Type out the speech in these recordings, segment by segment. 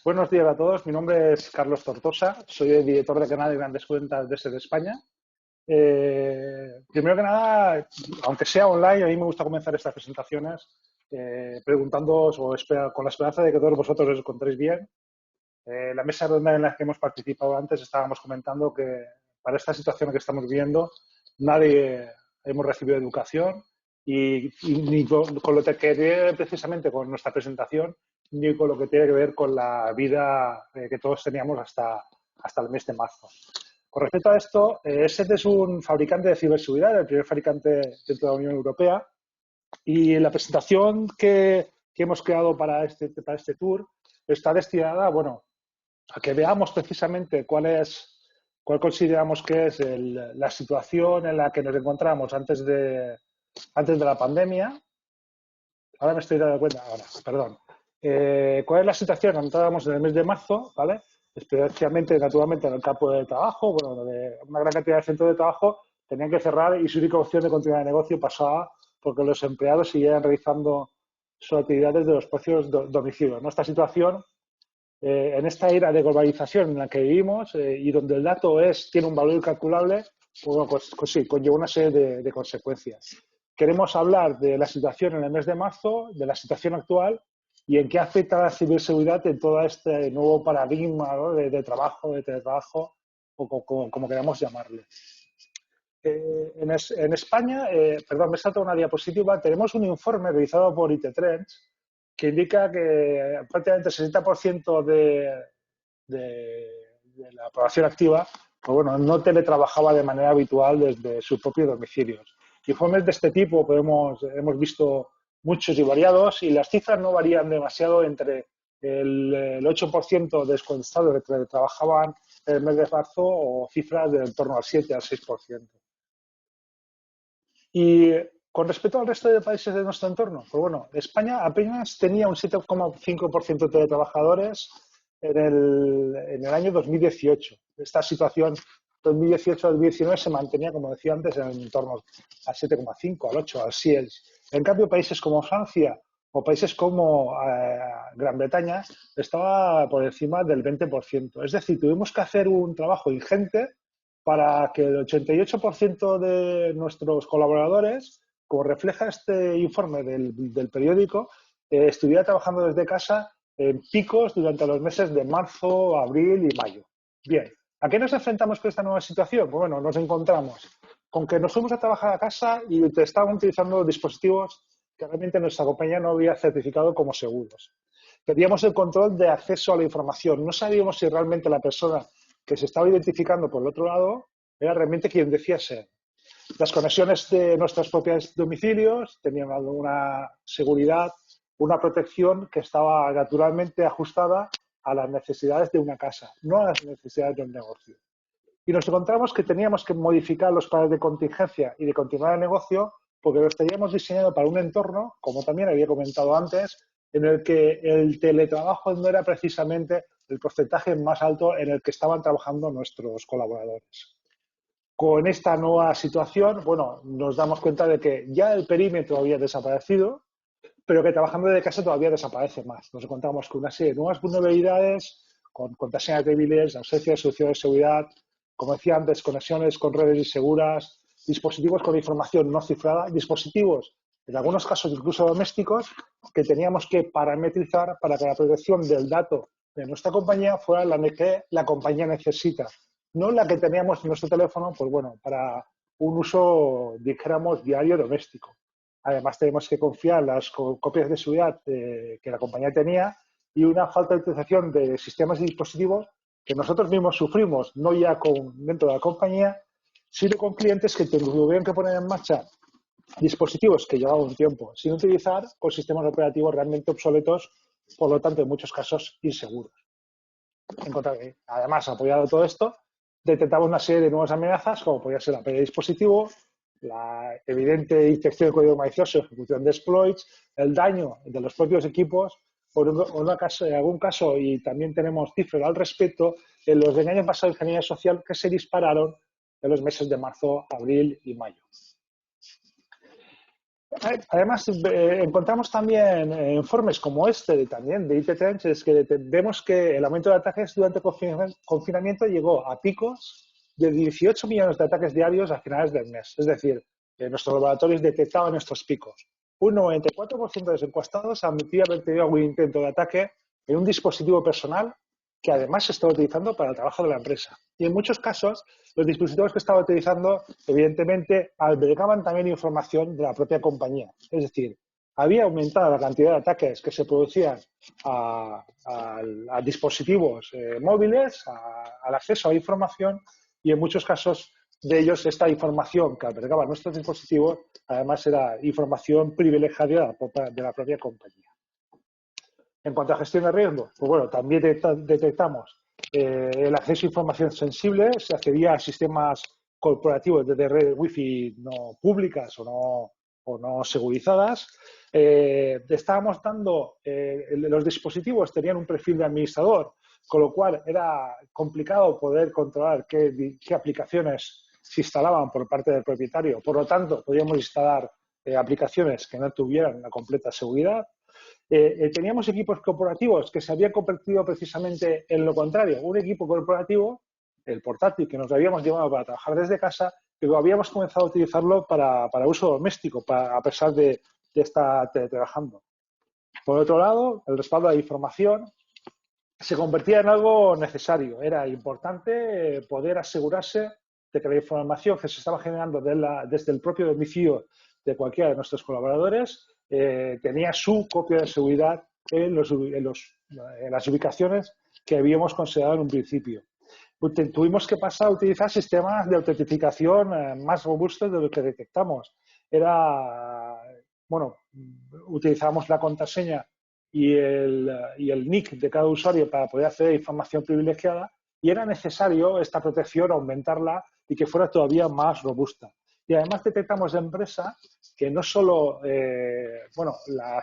Buenos días a todos. Mi nombre es Carlos Tortosa. Soy el director de canal de Grandes Cuentas de España. Primero que nada, aunque sea online, a mí me gusta comenzar estas presentaciones preguntándoos con la esperanza de que todos vosotros os encontréis bien. La mesa redonda en la que hemos participado antes estábamos comentando que para esta situación que estamos viviendo nadie hemos recibido educación y ni con lo que tiene precisamente con nuestra presentación ni con lo que tiene que ver con la vida que todos teníamos hasta el mes de marzo. Con respecto a esto, SET es un fabricante de ciberseguridad, el primer fabricante dentro de la Unión Europea, y la presentación que hemos creado para este tour está destinada, bueno, a que veamos precisamente cuál consideramos que es la situación en la que nos encontramos antes de la pandemia. Ahora me estoy dando cuenta, perdón. ¿Cuál es la situación? Estábamos en el mes de marzo, ¿vale? Especialmente, naturalmente, en el campo de trabajo, bueno, donde una gran cantidad de centros de trabajo tenían que cerrar y su única opción de continuar el negocio pasaba porque los empleados siguieran realizando sus actividades de los propios domicilios. Esta situación, en esta era de globalización en la que vivimos y donde el dato tiene un valor incalculable, pues sí, conlleva una serie de consecuencias. Queremos hablar de la situación en el mes de marzo, de la situación actual y en qué afecta la ciberseguridad en todo este nuevo paradigma, ¿no? de trabajo, de teletrabajo, o como queramos llamarle. En España, perdón, me salto una diapositiva, tenemos un informe realizado por IT Trends que indica que prácticamente el 60% de la población activa pues bueno, no teletrabajaba de manera habitual desde sus propios domicilios. Informes de este tipo pues hemos visto muchos y variados y las cifras no varían demasiado entre el 8% de desconectados que teletrabajaban en el mes de marzo o cifras de en torno al 7 al 6%. Y con respecto al resto de países de nuestro entorno, pues bueno, España apenas tenía un 7,5% de trabajadores en el año 2018. Esta situación 2018-2019 se mantenía, como decía antes, en torno al 7,5, al 8, al 6. En cambio, países como Francia o países como Gran Bretaña estaba por encima del 20%. Es decir, tuvimos que hacer un trabajo ingente para que el 88% de nuestros colaboradores, como refleja este informe del periódico, estuviera trabajando desde casa en picos durante los meses de marzo, abril y mayo. Bien, ¿a qué nos enfrentamos con esta nueva situación? Pues bueno, nos encontramos con que nos fuimos a trabajar a casa y estaban utilizando dispositivos que realmente nuestra compañía no había certificado como seguros. Pedíamos el control de acceso a la información. No sabíamos si realmente la persona que se estaba identificando por el otro lado era realmente quien decía ser. Las conexiones de nuestros propios domicilios tenían alguna seguridad, una protección que estaba naturalmente ajustada a las necesidades de una casa, no a las necesidades de un negocio. Y nos encontramos que teníamos que modificar los planes de contingencia y de continuar el negocio porque los teníamos diseñado para un entorno, como también había comentado antes, en el que el teletrabajo no era precisamente el porcentaje más alto en el que estaban trabajando nuestros colaboradores. Con esta nueva situación, bueno, nos damos cuenta de que ya el perímetro había desaparecido, pero que trabajando desde casa todavía desaparece más. Nos encontramos con una serie de nuevas vulnerabilidades, con contraseñas débiles, ausencia de soluciones de seguridad, como decía antes, conexiones con redes inseguras, dispositivos con información no cifrada, dispositivos, en algunos casos incluso domésticos, que teníamos que parametrizar para que la protección del dato de nuestra compañía fuera la que la compañía necesita, no la que teníamos en nuestro teléfono, pues bueno, para un uso, dijéramos, diario doméstico. Además, tenemos que confiar en las copias de seguridad que la compañía tenía y una falta de utilización de sistemas y dispositivos que nosotros mismos sufrimos, no ya dentro de la compañía, sino con clientes que tuvieron que poner en marcha dispositivos que llevaban un tiempo sin utilizar con sistemas operativos realmente obsoletos, por lo tanto, en muchos casos, inseguros. Además, apoyado todo esto, detectamos una serie de nuevas amenazas, como podría ser la pérdida de dispositivo, la evidente infección de código malicioso, ejecución de exploits, el daño de los propios equipos, en algún caso, y también tenemos cifras al respecto, en los del año pasado de ingeniería social que se dispararon en los meses de marzo, abril y mayo. Además, encontramos también informes como este, también de IT Trends, es que vemos que el aumento de ataques durante el confinamiento llegó a picos de 18 millones de ataques diarios a finales del mes. Es decir, nuestros laboratorios detectaban estos picos. Un 94% de los encuestados admitía haber tenido algún intento de ataque en un dispositivo personal que además se estaba utilizando para el trabajo de la empresa. Y en muchos casos, los dispositivos que estaba utilizando, evidentemente, albergaban también información de la propia compañía. Es decir, había aumentado la cantidad de ataques que se producían a dispositivos móviles, al acceso a información, y en muchos casos de ellos esta información que albergaban nuestros dispositivos, además era información privilegiada de la propia compañía. En cuanto a gestión de riesgo, pues bueno, también detectamos el acceso a información sensible, se accedía a sistemas corporativos de redes wifi no públicas o no segurizadas. Estábamos dando, los dispositivos tenían un perfil de administrador, con lo cual era complicado poder controlar qué aplicaciones se instalaban por parte del propietario. Por lo tanto, podíamos instalar aplicaciones que no tuvieran la completa seguridad. Teníamos equipos corporativos que se habían convertido precisamente en lo contrario. Un equipo corporativo, el portátil que nos habíamos llevado para trabajar desde casa, pero habíamos comenzado a utilizarlo para uso doméstico, a pesar de estar teletrabajando. Por otro lado, el respaldo de la información se convertía en algo necesario. Era importante poder asegurarse de que la información que se estaba generando desde el propio domicilio de cualquiera de nuestros colaboradores tenía su copia de seguridad en las ubicaciones que habíamos considerado en un principio. Tuvimos que pasar a utilizar sistemas de autentificación más robustos de lo que detectamos. Utilizábamos la contraseña y el nick de cada usuario para poder acceder a información privilegiada, y era necesario esta protección aumentarla y que fuera todavía más robusta. Y además detectamos de empresa que no solo la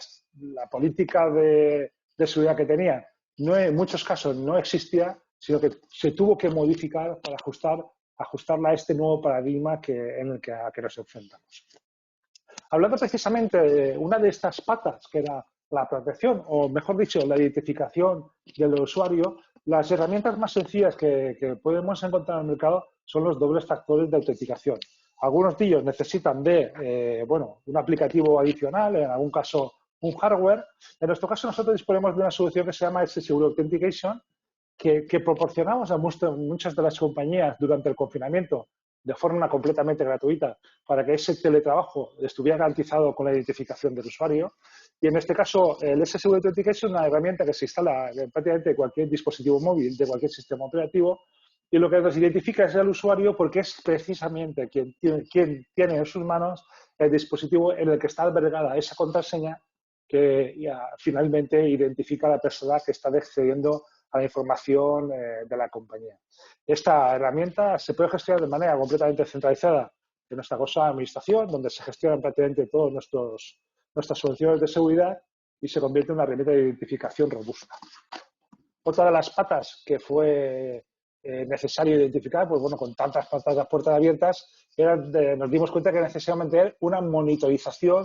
política de seguridad que tenía en muchos casos no existía, sino que se tuvo que modificar para ajustarla a este nuevo paradigma a que nos enfrentamos. Hablando precisamente de una de estas patas, que era la protección, o mejor dicho, la identificación del usuario, las herramientas más sencillas que podemos encontrar en el mercado son los dobles factores de autenticación. Algunos de ellos necesitan de un aplicativo adicional, en algún caso un hardware. En nuestro caso nosotros disponemos de una solución que se llama S-Secure Authentication, que proporcionamos a muchas de las compañías durante el confinamiento de forma completamente gratuita para que ese teletrabajo estuviera garantizado con la identificación del usuario. Y en este caso, el S-Secure Authentication es una herramienta que se instala en prácticamente cualquier dispositivo móvil de cualquier sistema operativo, y lo que nos identifica es el usuario porque es precisamente quien tiene en sus manos el dispositivo en el que está albergada esa contraseña que finalmente identifica a la persona que está accediendo a la información de la compañía. Esta herramienta se puede gestionar de manera completamente centralizada en nuestra cosa de administración, donde se gestionan prácticamente todas nuestras soluciones de seguridad, y se convierte en una herramienta de identificación robusta. Otra de las patas que fue necesario identificar, pues bueno, con tantas patas de puertas abiertas, nos dimos cuenta que necesariamente era una monitorización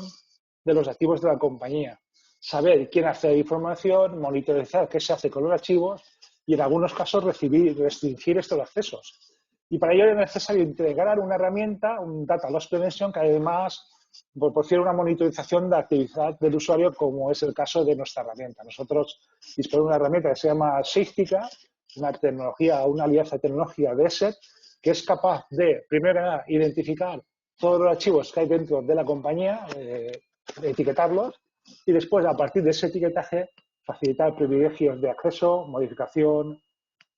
de los activos de la compañía. Saber quién accede a información, monitorizar qué se hace con los archivos y en algunos casos restringir estos accesos. Y para ello era necesario integrar una herramienta, un Data Loss Prevention, que además proporciona una monitorización de actividad del usuario, como es el caso de nuestra herramienta. Nosotros disponemos de una herramienta que se llama Safetica, una alianza tecnológica de ESET, que es capaz de, primero, identificar todos los archivos que hay dentro de la compañía, etiquetarlos, y después, a partir de ese etiquetaje, facilitar privilegios de acceso, modificación,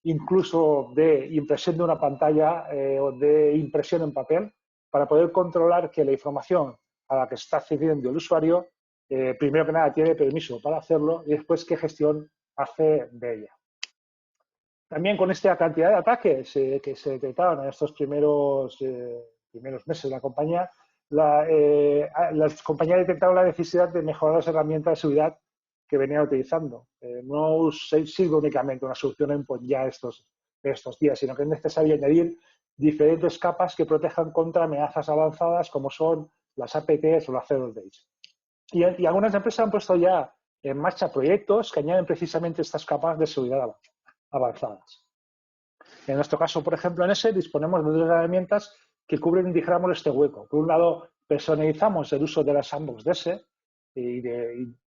incluso de impresión de una pantalla o de impresión en papel, para poder controlar que la información a la que está accediendo el usuario, primero que nada, tiene permiso para hacerlo, y después qué gestión hace de ella. También con esta cantidad de ataques que se detectaron en estos primeros meses de la compañía, las compañías detectaron la necesidad de mejorar las herramientas de seguridad que venían utilizando. No sirve únicamente una solución endpoint ya estos días, sino que es necesario añadir diferentes capas que protejan contra amenazas avanzadas como son las APTs o las Zero Days. Y algunas empresas han puesto ya en marcha proyectos que añaden precisamente estas capas de seguridad avanzadas. En nuestro caso, por ejemplo, en ese disponemos de dos herramientas que cubren, dijéramos, este hueco. Por un lado, personalizamos el uso de la sandbox de ese y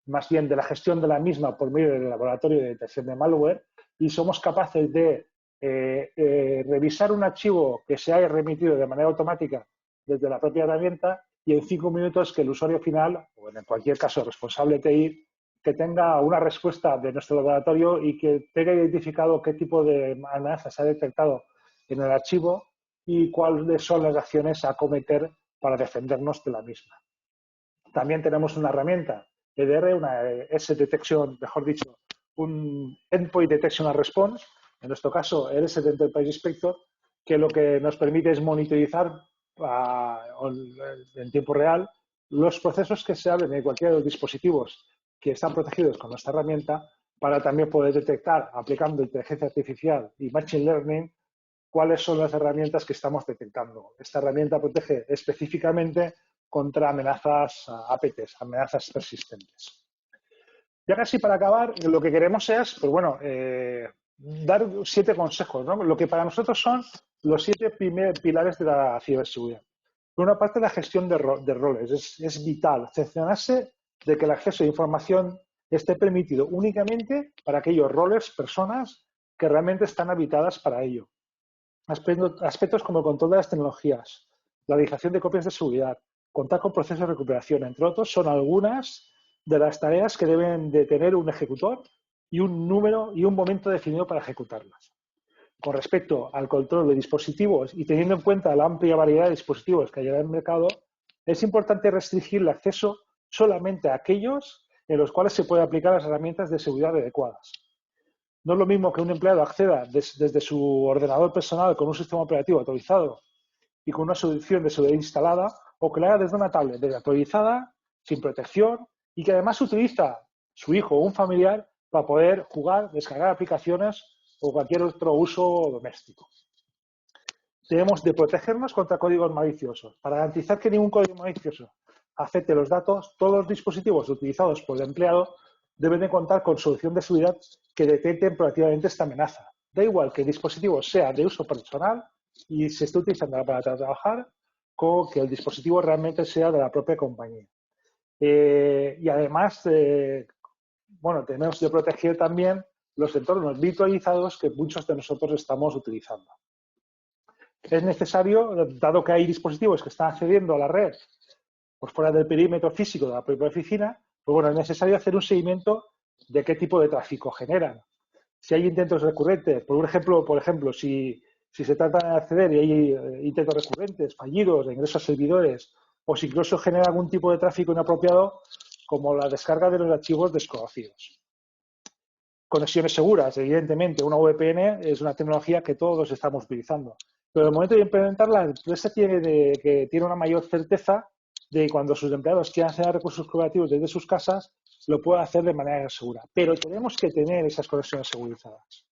más bien de la gestión de la misma por medio del laboratorio de detección de malware, y somos capaces de revisar un archivo que se haya remitido de manera automática desde la propia herramienta y en 5 minutos que el usuario final, o en cualquier caso el responsable TI, que tenga una respuesta de nuestro laboratorio y que tenga identificado qué tipo de amenaza se ha detectado en el archivo y cuáles son las acciones a acometer para defendernos de la misma. También tenemos una herramienta EDR, una S-Detection, mejor dicho, un Endpoint Detection and Response, en nuestro caso el S-Enterprise Inspector, que lo que nos permite es monitorizar en tiempo real los procesos que se abren en cualquiera de los dispositivos que están protegidos con nuestra herramienta para también poder detectar, aplicando inteligencia artificial y machine learning, cuáles son las herramientas que estamos detectando. Esta herramienta protege específicamente contra amenazas APTs, amenazas persistentes. Ya casi para acabar, lo que queremos es, pues bueno, dar 7 consejos, ¿no? Lo que para nosotros son los 7 pilares de la ciberseguridad. Por una parte, la gestión de roles. Es vital cerciorarse de que el acceso a información esté permitido únicamente para aquellos roles, personas que realmente están habilitadas para ello. Aspectos como el control de las tecnologías, la realización de copias de seguridad, contar con procesos de recuperación, entre otros, son algunas de las tareas que deben de tener un ejecutor y un número y un momento definido para ejecutarlas. Con respecto al control de dispositivos y teniendo en cuenta la amplia variedad de dispositivos que hay en el mercado, es importante restringir el acceso solamente a aquellos en los cuales se pueden aplicar las herramientas de seguridad adecuadas. No es lo mismo que un empleado acceda desde su ordenador personal con un sistema operativo autorizado y con una solución de seguridad instalada, o que lo haga desde una tablet desactualizada, sin protección, y que además utiliza su hijo o un familiar para poder jugar, descargar aplicaciones o cualquier otro uso doméstico. Debemos de protegernos contra códigos maliciosos. Para garantizar que ningún código malicioso afecte los datos, todos los dispositivos utilizados por el empleado deben de contar con solución de seguridad que detecten proactivamente esta amenaza. Da igual que el dispositivo sea de uso personal y se esté utilizando para trabajar, como que el dispositivo realmente sea de la propia compañía. Y además, bueno, tenemos de proteger también los entornos virtualizados que muchos de nosotros estamos utilizando. Es necesario, dado que hay dispositivos que están accediendo a la red pues fuera del perímetro físico de la propia oficina, pues bueno, es necesario hacer un seguimiento de qué tipo de tráfico generan. Si hay intentos recurrentes, por ejemplo, si se trata de acceder y hay intentos recurrentes, fallidos, de ingresos a servidores, o si incluso genera algún tipo de tráfico inapropiado, como la descarga de los archivos desconocidos. Conexiones seguras, evidentemente, una VPN es una tecnología que todos estamos utilizando. Pero en el momento de implementarla, la empresa tiene una mayor certeza de cuando sus empleados quieran hacer recursos colaborativos desde sus casas, lo pueden hacer de manera segura. Pero tenemos que tener esas conexiones segurizadas.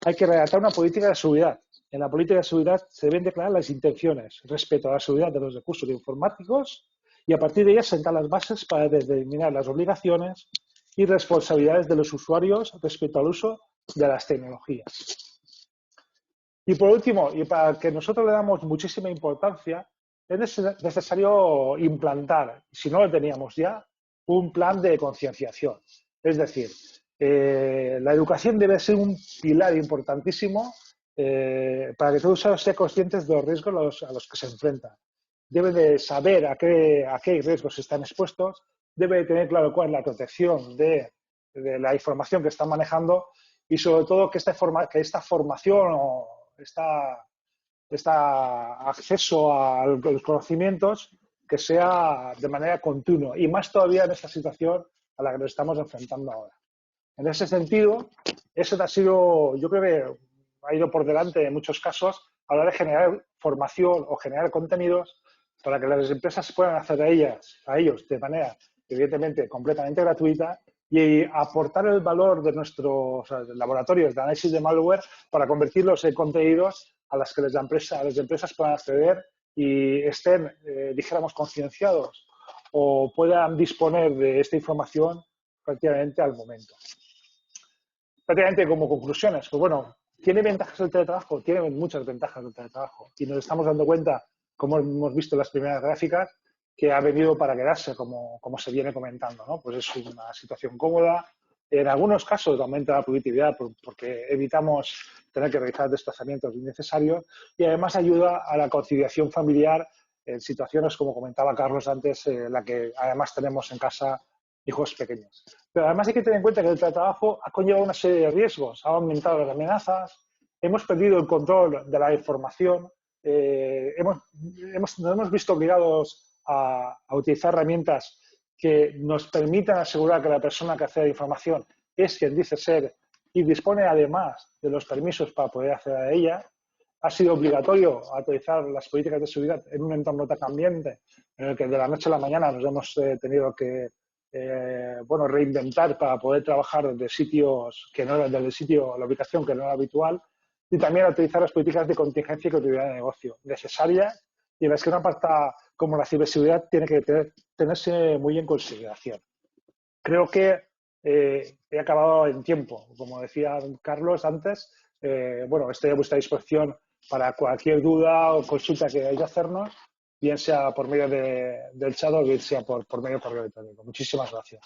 Hay que redactar una política de seguridad. En la política de seguridad se deben declarar las intenciones respecto a la seguridad de los recursos informáticos y a partir de ellas sentar las bases para determinar las obligaciones y responsabilidades de los usuarios respecto al uso de las tecnologías. Y por último, y para que nosotros le damos muchísima importancia, es necesario implantar, si no lo teníamos ya, un plan de concienciación. Es decir, la educación debe ser un pilar importantísimo para que todos los usuarios sean conscientes de los riesgos a los que se enfrentan. Debe de saber a qué riesgos están expuestos, debe de tener claro cuál es la protección de la información que están manejando y sobre todo que esta formación o este acceso a los conocimientos que sea de manera continua y más todavía en esta situación a la que nos estamos enfrentando ahora. En ese sentido, eso ha sido, yo creo que ha ido por delante en muchos casos a la hora de generar formación o generar contenidos para que las empresas puedan hacer a ellos de manera, evidentemente, completamente gratuita y aportar el valor de nuestros laboratorios de análisis de malware para convertirlos en contenidos a las que las empresas puedan acceder y estén, dijéramos, concienciados o puedan disponer de esta información prácticamente al momento. Prácticamente como conclusiones, pues bueno, ¿tiene ventajas el teletrabajo? Tiene muchas ventajas el teletrabajo y nos estamos dando cuenta, como hemos visto en las primeras gráficas, que ha venido para quedarse, como se viene comentando, ¿no? Pues es una situación cómoda. En algunos casos aumenta la productividad porque evitamos tener que realizar desplazamientos innecesarios y además ayuda a la conciliación familiar en situaciones, como comentaba Carlos antes, en la que además tenemos en casa hijos pequeños. Pero además hay que tener en cuenta que el teletrabajo ha conllevado una serie de riesgos, ha aumentado las amenazas, hemos perdido el control de la información, nos hemos visto obligados a utilizar herramientas que nos permitan asegurar que la persona que accede a la información es quien dice ser y dispone además de los permisos para poder acceder a ella. Ha sido obligatorio actualizar las políticas de seguridad en un entorno tan cambiante en el que de la noche a la mañana nos hemos tenido que reinventar para poder trabajar desde sitios que no eran del sitio, la ubicación que no era habitual, y también utilizar las políticas de contingencia y continuidad de negocio necesarias y en las que una parte como la ciberseguridad tiene que tenerse muy en consideración. Creo que he acabado en tiempo. Como decía Carlos antes, estoy a vuestra disposición para cualquier duda o consulta que queráis hacernos, bien sea por medio del chat o bien sea por medio de correo electrónico. Muchísimas gracias.